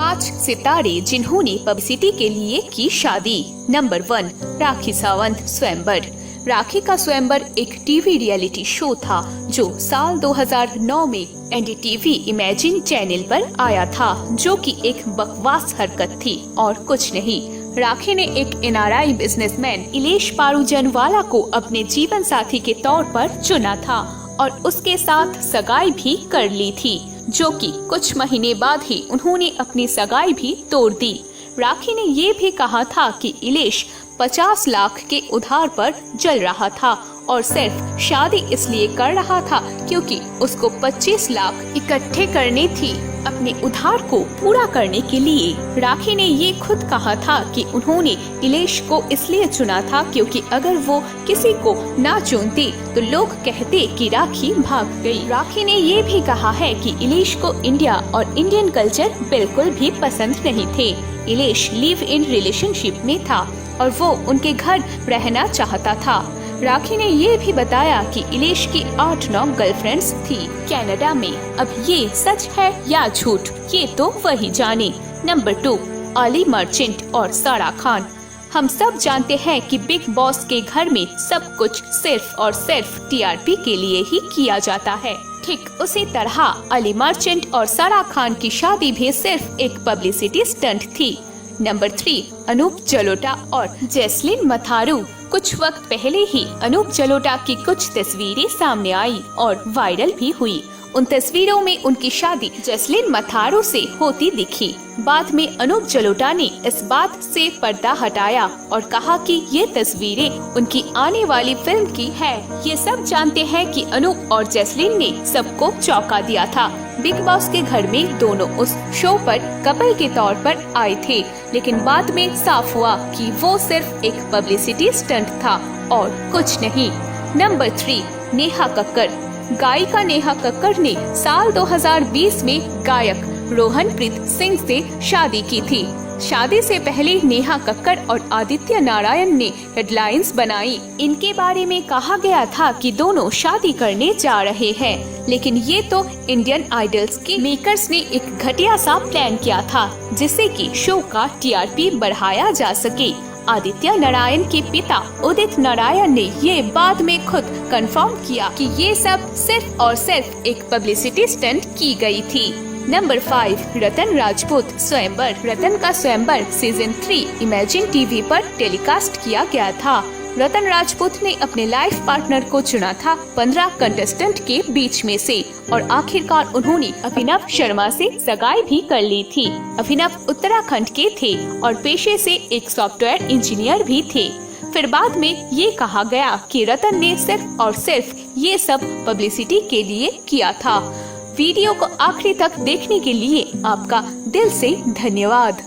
5 सितारे जिन्होंने पब्लिसिटी के लिए की शादी। नंबर 1, राखी सावंत स्वयंवर। राखी का स्वयंवर एक टीवी रियलिटी शो था जो साल 2009 में एनडीटीवी इमेजिन चैनल पर आया था, जो कि एक बकवास हरकत थी और कुछ नहीं। राखी ने एक एनआरआई बिजनेसमैन इलेश पारुजनवाला को अपने जीवन साथी के तौर पर चुना था और उसके साथ सगाई भी कर ली थी, जो कि कुछ महीने बाद ही उन्होंने अपनी सगाई भी तोड़ दी। राखी ने ये भी कहा था कि इलेश 50 लाख के उधार पर जल रहा था और सिर्फ शादी इसलिए कर रहा था क्योंकि उसको 25 लाख इकट्ठे करने थी अपने उधार को पूरा करने के लिए। राखी ने ये खुद कहा था कि उन्होंने इलेश को इसलिए चुना था क्योंकि अगर वो किसी को ना चुनती तो लोग कहते कि राखी भाग गई। राखी ने ये भी कहा है कि इलेश को इंडिया और इंडियन कल्चर बिल्कुल भी पसंद नहीं थे। इलेश लिव इन रिलेशनशिप में था और वो उनके घर रहना चाहता था। राखी ने ये भी बताया कि इलेश की 8-9 गर्लफ्रेंड्स थी कनाडा में। अब ये सच है या झूठ, ये तो वही जाने। नंबर 2, अली मर्चेंट और सारा खान। हम सब जानते हैं कि बिग बॉस के घर में सब कुछ सिर्फ और सिर्फ टीआरपी के लिए ही किया जाता है। ठीक उसी तरह अली मर्चेंट और सारा खान की शादी भी सिर्फ एक पब्लिसिटी स्टंट थी। नंबर 3, अनूप जलोटा और जैस्लिन मथारू। कुछ वक्त पहले ही अनूप जलोटा की कुछ तस्वीरें सामने आई और वायरल भी हुई। उन तस्वीरों में उनकी शादी जैस्लिन मथारू से होती दिखी। बाद में अनूप जलोटा ने इस बात से पर्दा हटाया और कहा कि ये तस्वीरें उनकी आने वाली फिल्म की है। ये सब जानते हैं कि अनूप और जैस्लिन ने सबको चौंका दिया था। बिग बॉस के घर में दोनों उस शो पर कपल के तौर पर आए थे, लेकिन बाद में साफ हुआ कि वो सिर्फ एक पब्लिसिटी स्टंट था और कुछ नहीं। नंबर 3, नेहा कक्कड़। गायिका नेहा कक्कड़ ने साल 2020 में गायक रोहनप्रीत सिंह से शादी की थी। शादी से पहले नेहा कक्कड़ और आदित्य नारायण ने हेडलाइंस बनाई। इनके बारे में कहा गया था कि दोनों शादी करने जा रहे हैं, लेकिन ये तो इंडियन आइडल्स के मेकर्स ने एक घटिया सा प्लान किया था जिससे कि शो का टीआरपी बढ़ाया जा सके। आदित्य नारायण के पिता उदित नारायण ने ये बाद में खुद कंफर्म किया कि ये सब सिर्फ और सिर्फ एक पब्लिसिटी स्टंट की गई थी। नंबर 5, रतन राजपूत स्वयंवर। रतन का स्वयंवर सीजन 3 इमेजिन टीवी पर टेलीकास्ट किया गया था। रतन राजपूत ने अपने लाइफ पार्टनर को चुना था 15 कंटेस्टेंट के बीच में से और आखिरकार उन्होंने अभिनव शर्मा से सगाई भी कर ली थी। अभिनव उत्तराखंड के थे और पेशे से एक सॉफ्टवेयर इंजीनियर भी थे। फिर बाद में ये कहा गया कि रतन ने सिर्फ और सिर्फ ये सब पब्लिसिटी के लिए किया था। वीडियो को आखिरी तक देखने के लिए आपका दिल से धन्यवाद।